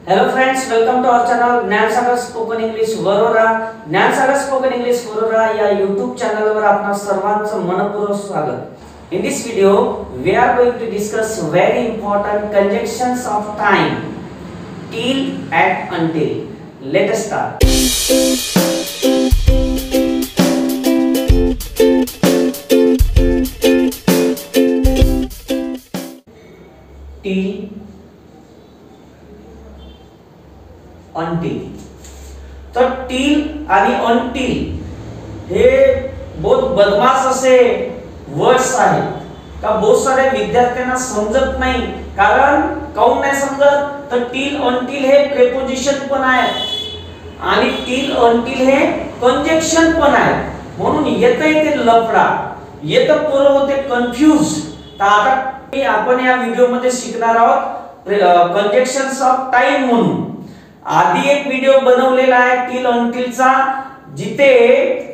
Hello friends, welcome to our channel Gyansagar spoken English Warora. Gyansagar spoken English Warora या YouTube चॅनलवर आपणा सर्वांचं मनपूर्वक स्वागत. In this video we are going to discuss very important conjunctions of time till and until. Let us start. Till until. तर till आणि until हे बहुत बदमाश असे वर्ड्स आहेत का बहुत सारे विद्यार्थ्यांना समजत नाही. कारण काऊन नाही समजत तर till until हे प्रेपोजिशन पण आहे आणि till until हे कंजंक्शन पण आहे. म्हणून येते ते लफडा येतं पोरं होते कन्फ्यूज. तर आता आपण या व्हिडिओ मध्ये शिकणार आहोत कंजंक्शन्स ऑफ टाइम म्हणून. आधी एक व्हिडिओ बनवलेला आहे टिल अंटिल चा जिथे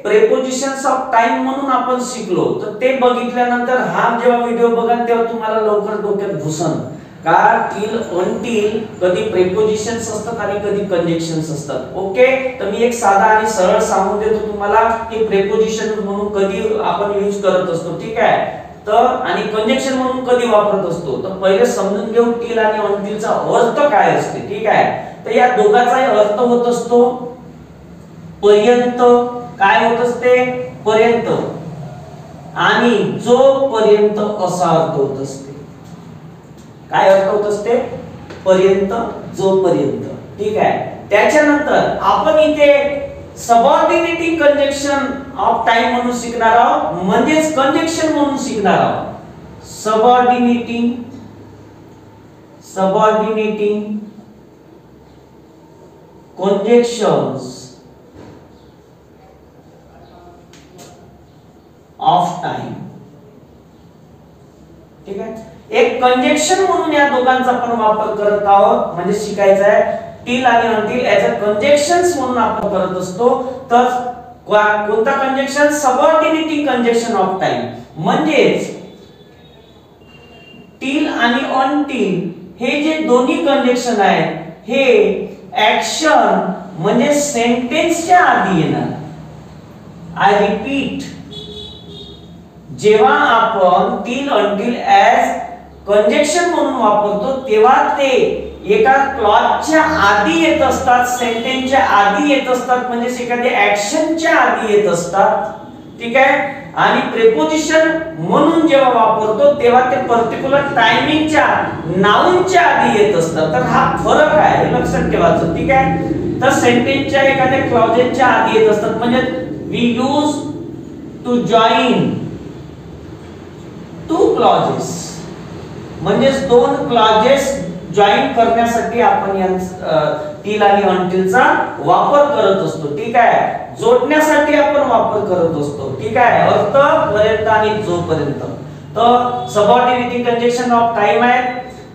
प्रेपोजिशन्स ऑफ टाइम म्हणून आपण शिकलो. तर ते बघितल्यानंतर हा जेव्हा व्हिडिओ बघाल तेव्हा तुम्हाला लवकर डोक्यात घुसन का टिल अंटिल कधी प्रेपोजिशन्स असतात आणि कधी कंजंक्शन्स असतात. ओके, तर मी एक साधा आणि सरळ सांगून देतो तुम्हाला की प्रेपोजिशन म्हणून कधी आपण यूज करत असतो. ठीक आहे, तर आणि कंजंक्शन म्हणून कधी वापरत असतो. तर पहिले समजून घेऊ टिल आणि अंटिलचा अर्थ काय असते. ठीक आहे, तर या दोघांचाही अर्थ होत असतो पर्यंत. काय होत असते पर्यंत आणि जो पर्यंत असा अर्थ होत असते. काय अर्थ होत असते पर्यंत जो पर्यंत. ठीक आहे, त्याच्यानंतर आपण इथे सबऑर्डिनेटिंग कंजंक्शन ऑफ टाइम म्हणून शिकणार आहोत, म्हणजेच कंजंक्शन म्हणून शिकणार आहोत. Subordinating conjunctions of time. ठीक आहे, एक कंजंक्शन म्हणून या दोघांचा आपण वापर करत आहोत. म्हणजे शिकायचं आहे टिल आणि अंटिल ऍज अ कंजंक्शन्स म्हणून आपण करत असतो. तर कोणता conjunction subordinating conjunction of time. म्हणजेच टिल आणि अंटिल हे जे दोन्ही कंजंक्शन आहेत हे ऍक्शन म्हणजे सेंटेन्सच्या आधी येणार. आय रिपीट, जेव्हा आपण टिल अंटिल ऍज कंजंक्शन म्हणून वापरतो तेव्हा ते एका क्लॉजच्या आधी येत असतात, सेंटेन्सच्या आधी येत असतात, म्हणजे एखाद्या ऍक्शनच्या आधी येत असतात. ठीक आहे, आणि प्रेपोजिशन म्हणून जेव्हा वापरतो तेव्हा ते पर्टिक्युलर टायमिंगच्या नाउनच्या आधी येत असतात. तर हा फरक आहे, हे लक्षात ठेवायचं. ठीक आहे, तर सेंटेन्सच्या एखाद्या क्लॉजेसच्या आधी येत असतात. म्हणजे we use to join two clauses, म्हणजे दोन क्लॉजेस जॉइन करण्यासाठी आपण टिल आणि अंटिलचा वापर करत असतो. ठीक आहे, जोडण्यासाठी आपण वापर करत असतो. ठीक आहे, अर्थ पर्यंत आणि जोपर्यंत. तर सबऑर्डिनेटिंग कंजंक्शन ऑफ टाइम आहे,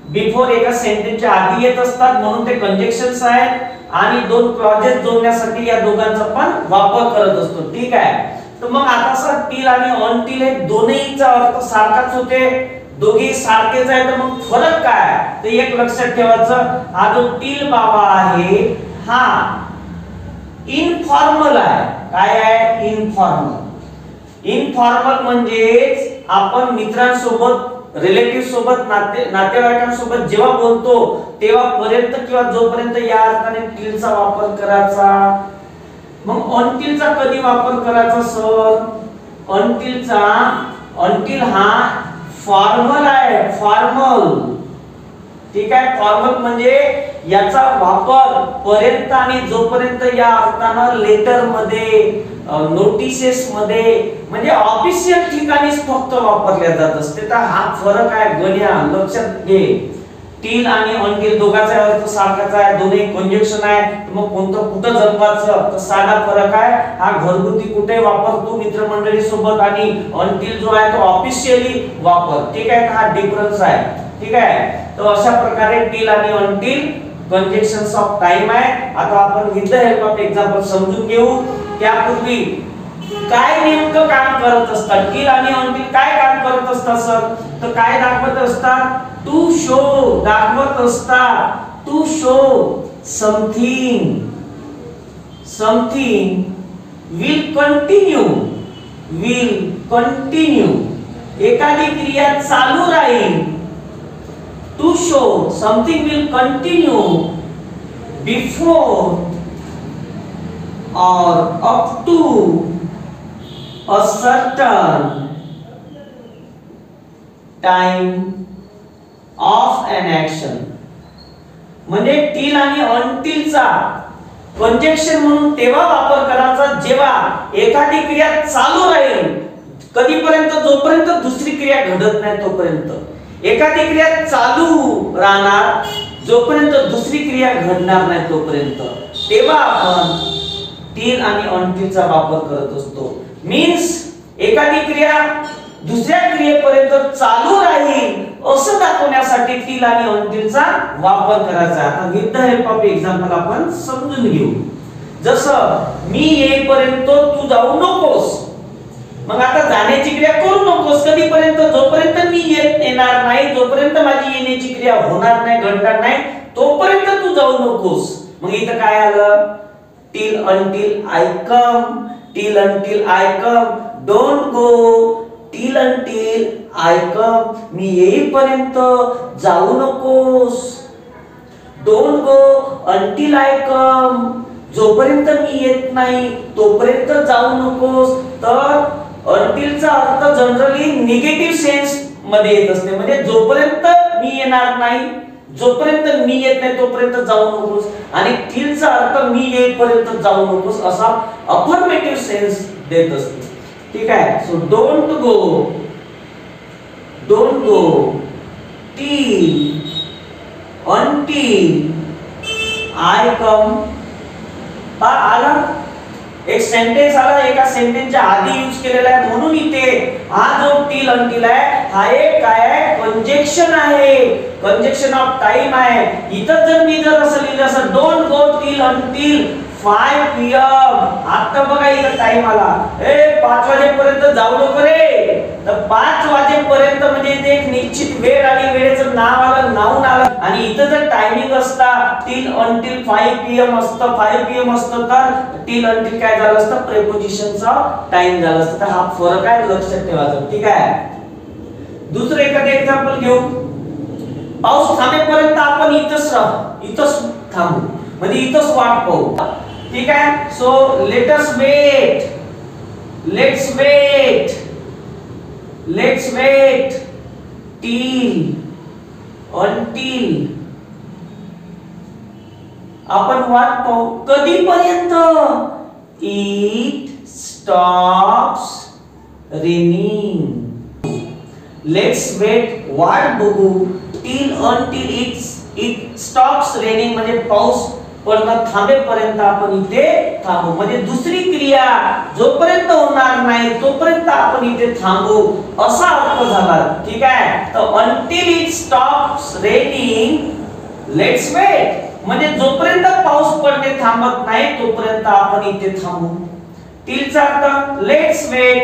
बिफोर एका सेंटेन्सच्या आधी येत असतात म्हणून ते कंजंक्शन्स आहेत. आणि दोन क्लॉजेस जोडण्यासाठी या दोघांचा पण वापर करत असतो. ठीक आहे, तर मग आता सर टिल आणि अंटिल हे दोन्हीचा अर्थ सारखाच होते, दोघे सारखेच आहे. तर मग फरक काय. तर एक लक्षात ठेवायचं, हा जो टिल बाबा आहे हा इनफॉर्मल आहे. काय आहे इनफॉर्मल. इनफॉर्मल म्हणजे आपण मित्रांसोबत रिलेटिव्ह सोबत नातेवाईकांसोबत जेव्हा बोलतो तेव्हा पर्यंत किंवा जोपर्यंत या अर्थाने टिलचा वापर करायचा. मग अंटिलचा कधी वापर करायचा सर. अंटिल हा फॉर्मल आहे, फॉर्मल. ठीक आहे, फॉर्मल म्हणजे याचा वापर पर्यंत आणि जोपर्यंत या अर्थानं लेटर मध्ये नोटिसेस मध्ये म्हणजे ऑफिशियल ठिकाणीच फक्त वापरल्या जात असते. तर हा फरक आहे गण्या, लक्षात घे. टिल आणि अंटिल दोघांचा अर्थ सारखाच आहे, दोन्ही कंजंक्शन आहे. मग कोणतं कुठं जमवायचं तर साधा फरक आहे. हा घरगुती कुठे वापरतो मित्रमंडळी सोबत आणि अंटिल जो आहे तो ऑफिशियली वापर. ठीक आहे, हा डिफरन्स आहे. ठीक आहे, तर अशा प्रकारे टिल आणि अंटिल कंजंक्शन्स ऑफ टाइम आहे. आता आपण with the help of example समजून घेऊ. त्यापूर्वी काय नेमकं काम करत असतात टिल आणि अंटिल, काय काम करत असतात सर. तर काय दाखवत असतात टू शो दाखवत असतात to show something will continue एखादी क्रिया चालू राहील to show something will continue before or up to a certain time of an action म्हणजे till आणि until चा कंजक्शन म्हणून तेव्हा वापर करायचा जेव्हा एखादी क्रिया चालू राहील कधीपर्यंत जोपर्यंत दुसरी क्रिया घडत नाही तोपर्यंत एखादी क्रिया चालू राहणार जोपर्यंत दुसरी क्रिया घडणार नाही तोपर्यंत तेव्हा आपण till आणि until चा वापर करत असतो मीन्स एखादी क्रिया दुसऱ्या क्रियेपर्यंत चालू राहील असं दाखवण्यासाठी till आणि until चा वापर करायचा आता with the help of example आपण समजून घेऊ जसं मी येईपर्यंत तू जाऊ नकोस मग आता जाण्याची क्रिया करू नकोस कधीपर्यंत जोपर्यंत मी येणार नाही जोपर्यंत माझी येण्याची क्रिया होणार नाही घडणार नाही तोपर्यंत तू जाऊ नकोस मग इथं काय आलं till until I come don't go till until I come मी येईपर्यंत जाऊ नकोस don't go until I come जोपर्यंत मी येत नाही तोपर्यंत जाऊ नकोस तर until चा अर्थ जनरली निगेटिव्ह सेन्स मध्ये येत असते म्हणजे जोपर्यंत मी येणार नाही जोपर्यंत मी येत नाही तोपर्यंत जाऊ नकोस आणि till चा अर्थ मी येईपर्यंत जाऊ नकोस असा अफर्मेटिव्ह सेन्स देत असते ठीक आहे so don't go till until I come आला एक सेंटेन्स आला एका सेंटेन्सच्या आधी यूज केलेला आहे म्हणून इथे हा जो till until आहे हा एक काय आहे कंजक्शन आहे कंजक्शन ऑफ टाइम आहे इथं जर मी असं लिहिलं असं don't go till until 5 PM आता बघा इथं टाइम आला 5 वाजेपर्यंत जाऊ नको रे तर 5 वाजेपर्यंत म्हणजे इथे एक निश्चित वेळ आणि वेळेचं नाव आलं नाऊन आलं आणि इथं जर टायमिंग असता till until 5 PM असतं 5 PM असतं तर till until काय झालं असतं प्रेपोजिशनचा टाइम झालं असतं तर हा फरक आहे लक्षात ठेवायचा ठीक आहे दुसरं एखादं एक्झाम्पल घेऊ पाऊस थांबेपर्यंत आपण इथंच थांबू म्हणजे इथंच वाट पाहू ठीक आहे so let's wait till until आपण वाट पाहू कधीपर्यंत it stops raining let's wait वाट बघू till until it stops raining म्हणजे पाऊस पडणं थांबेपर्यंत आपण इथे थांबू म्हणजे दुसरी क्रिया जोपर्यंत होणार नाही तोपर्यंत आपण इथे थांबू असा अर्थ झाला ठीक आहे तर until it stops raining let's wait म्हणजे जोपर्यंत पाऊस पडणे थांबत नाही तोपर्यंत आपण इथे थांबू till चा अर्थ let's wait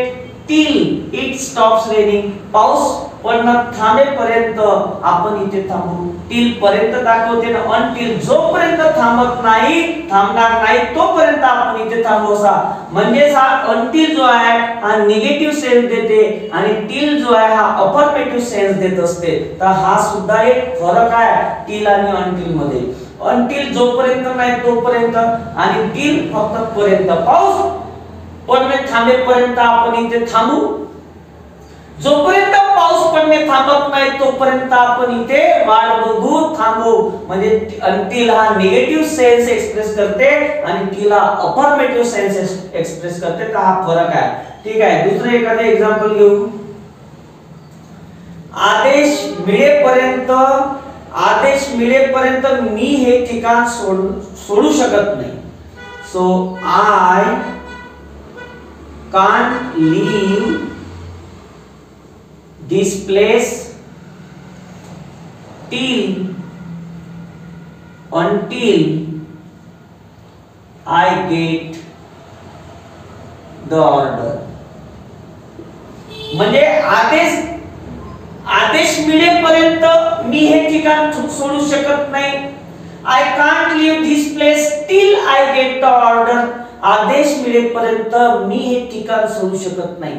till it stops raining पाऊस पडणं थांबेपर्यंत आपण इथे थांबू till पर्यंत दाखवते ना until जोपर्यंत थांबणार नाही तोपर्यंत आपण इथे थांबू असा म्हणजे हा until जो आहे हा निगेटिव्ह सेन्स देते आणि till जो आहे हा अफर्मेटिव्ह सेन्स देत असते तर हा सुद्धा एक फरक आहे till आणि until मध्ये until जोपर्यंत नाही तोपर्यंत आणि till फक्त पर्यंत पाऊस पडणे थांबेपर्यंत आपण इथे थांबू जोपर्यंत पाऊस पडणे थांबत नाही तोपर्यंत आपण इथे वाट बघू थांबू म्हणजे until हा निगेटिव्ह सेन्स एक्सप्रेस करते आणि till हा अफर्मेटिव्ह सेन्स एक्सप्रेस करते तर हा फरक आहे ठीक आहे दुसरे एखादे एग्जांपल घेऊ आदेश मिळेपर्यंत मी हे ठिकाण सोडू शकत नाही so I can't leave this place until I get the order म्हणजे आदेश मिळेपर्यंत मी हे ठिकाण सोडू शकत नाही I can't leave this place till I get the order. आदेश मिळेपर्यंत मी हे ठिकाण सोडू शकत नाही.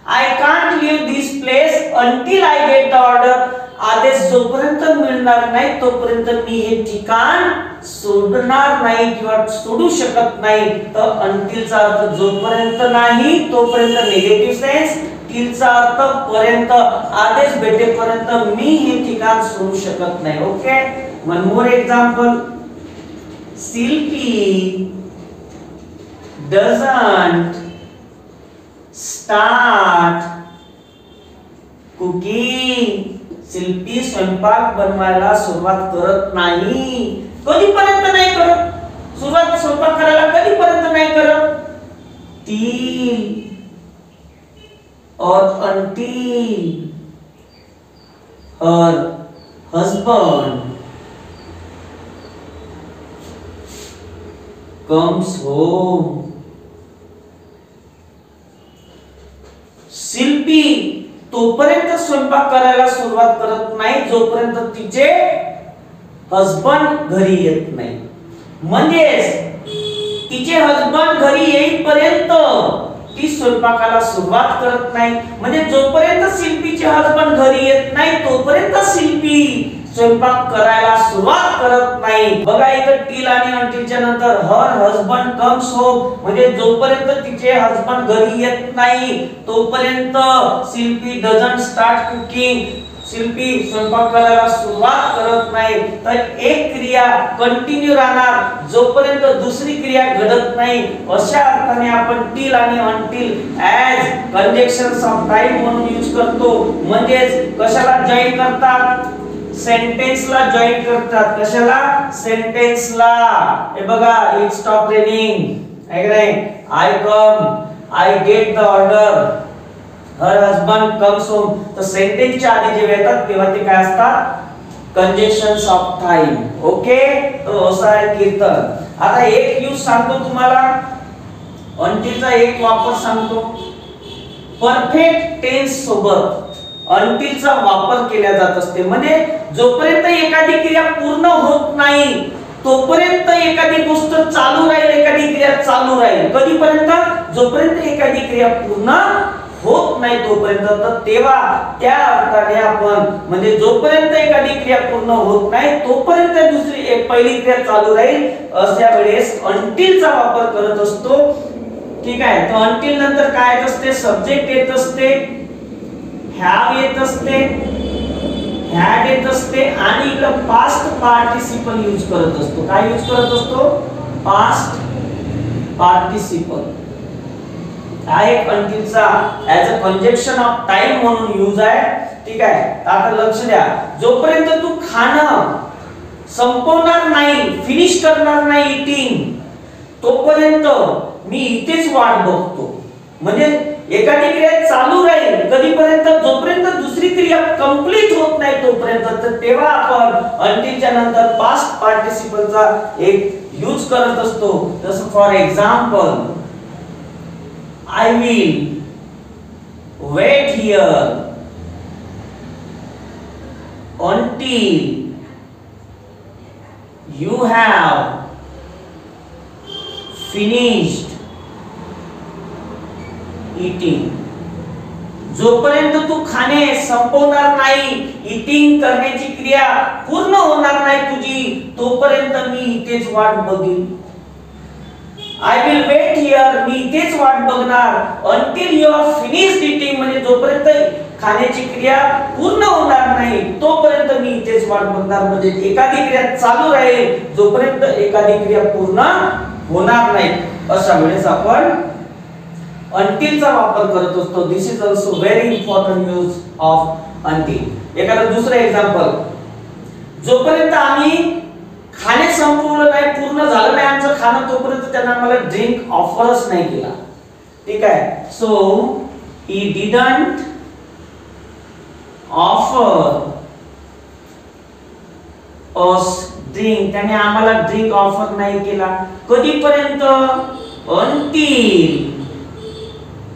I can't leave this place until I get the order. आदेश जोपर्यंत मिळणार नाही तोपर्यंत मी हे ठिकाण सोडणार नाही किंवा सोडू शकत नाही. तर अंटिलचा अर्थ जोपर्यंत नाही तोपर्यंत निगेटिव्ह सेन्स, टिलचा अर्थ पर्यंत, आदेश भेटेपर्यंत मी हे ठिकाण सोडू शकत नाही. Okay, one more example. Shilpi doesn't start cooking. शिल्पी स्वयंपाक बनवायला सुरुवात करत नाही. कधीपर्यंत नाही करत? सुरुवात स्वयंपाक करायला कधीपर्यंत नाही करत? till or until her husband comes home. शिल्पी तोपर्यंत स्वयंपाक करायला सुरुवात करत नाही जोपर्यंत तिचे हसबंड घरी येत नाही. म्हणजे तिचे हसबंड घरी येईपर्यंत ती स्वयंपाकाला सुरुवात करत नाही. म्हणजे जोपर्यंत शिल्पीचे हसबंड घरी येत नाही तोपर्यंत शिल्पी स्वयंपाक करायला सुरुवात करत नाही. बघा इथं टिल आणि अंटिलच्या नंतर हर हसबंड कम्स होम, म्हणजे जोपर्यंत तिचे हसबंड घरी येत नाही तोपर्यंत शिल्पी डझंट स्टार्ट कुकिंग. शिल्पी स्वयंपाक करायला सुरुवात करत नाही. तर एक क्रिया कंटिन्यू राहणार जोपर्यंत दुसरी क्रिया घडत नाही. अशा अर्थाने आपण टिल आणि अंटिल ऍज कंजक्शन्स ऑफ टाइम म्हणून यूज करतो. म्हणजे कशाला जॉइन करतात? सेंटेन्सला जॉइन करतात. कशाला? सेंटेन्सला. हे बघा, इट स्टॉप रेनिंग, आहे का नाही? I come, I get the order, her husband comes home. तर सेंटेन्सच्या आधी जे येतात तेव्हा ते काय असतात? कंजक्शन्स ऑफ टाइम. ओके, तो असा आहे कीर्तन. आता एक यूज सांगतो तुम्हाला, अंटिलचा एक वापर सांगतो. परफेक्ट टेन्स सोबत अंटिलचा वापर केला जात असते. म्हणजे जोपर्यंत एखादी क्रिया पूर्ण होत नाही तोपर्यंत एखादी गोष्ट चालू राहील, एखादी क्रिया चालू राहील. कधीपर्यंत? जोपर्यंत एखादी क्रिया पूर्ण होत नाही तोपर्यंत. तर तेव्हा त्या अर्थाने आपण म्हणजे जोपर्यंत एखादी क्रिया पूर्ण होत नाही तोपर्यंत दुसरी एक पहिली क्रिया चालू राहील अशा वेळेस अंटिलचा वापर करत असतो. ठीक आहे. तर अंटिल नंतर काय येत असते? सब्जेक्ट येत असते, हॅव येत असते, हॅड येत असते आणि इकडे पास्ट पार्टिसिपल यूज करत असतो. काय यूज करत असतो? Past participle. हा एक अंटिलचा as a conjunction of time म्हणून यूज आहे. ठीक आहे. आता लक्ष द्या, जोपर्यंत तू खाणं संपवणार नाही, फिनिश करणार नाही ईटिंग, तोपर्यंत मी इथेच वाट बघतो. म्हणजे एखादी क्रिया चालू राहील कधीपर्यंत? जोपर्यंत दुसरी क्रिया कंप्लीट होत नाही तोपर्यंत. तर तेव्हा आपण अंटिलच्या नंतर पास्ट पार्टिसिपलचा एक यूज करत असतो. जसं for example, I will wait here until you have finished eating. जोपर्यंत तू खाणे संपवणार नाही, ईटिंग करण्याची क्रिया पूर्ण होणार नाही तुझी, तोपर्यंत मी इथेच वाट बघीन. I will wait here, मी इथेच वाट बघणार. until you have finished eating, म्हणजे जोपर्यंत खाण्याची क्रिया पूर्ण होणार नाही तोपर्यंत मी इथेच वाट बघणार. म्हणजे एखादी क्रिया चालू राहील जोपर्यंत एखादी क्रिया पूर्ण होणार नाही. अशा वेळेस आपण untilचा वापर करत असतो. This is also very important use of until. एखादं दुसरं एक्झाम्पल, जोपर्यंत आम्ही खाणे संपवलं नाही, पूर्ण झालं नाही आमचं खाणं, तोपर्यंत त्यांना आम्हाला ड्रिंक ऑफरच नाही केला. ठीक आहे. So he didn't offer us drink, त्याने आम्हाला ड्रिंक ऑफर नाही केला. कधीपर्यंत?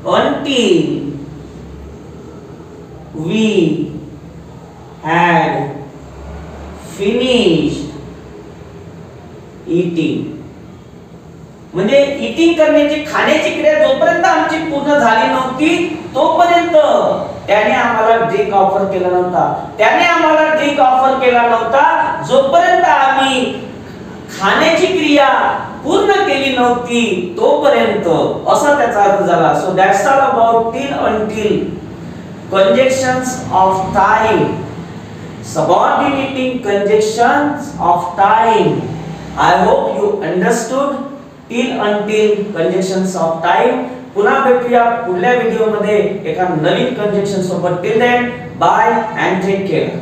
until we had finished eating म्हणजे ईटिंग करण्याची खाण्याची क्रिया जोपर्यंत आमची पूर्ण झाली नव्हती तोपर्यंत त्याने आम्हाला ड्रिंक ऑफर केला नव्हता जोपर्यंत आम्ही खाण्याची क्रिया पूर्ण केली नव्हती तोपर्यंत, असा त्याचा अर्थ झाला. So that's all about till until conjunctions of time, subordinating conjunctions of time. I hope you understood till until conjunctions of time. पुन्हा भेटूया पुढल्या व्हिडिओ मध्ये एका नवीन कंजंक्शन सोबत. Till then bye and take care.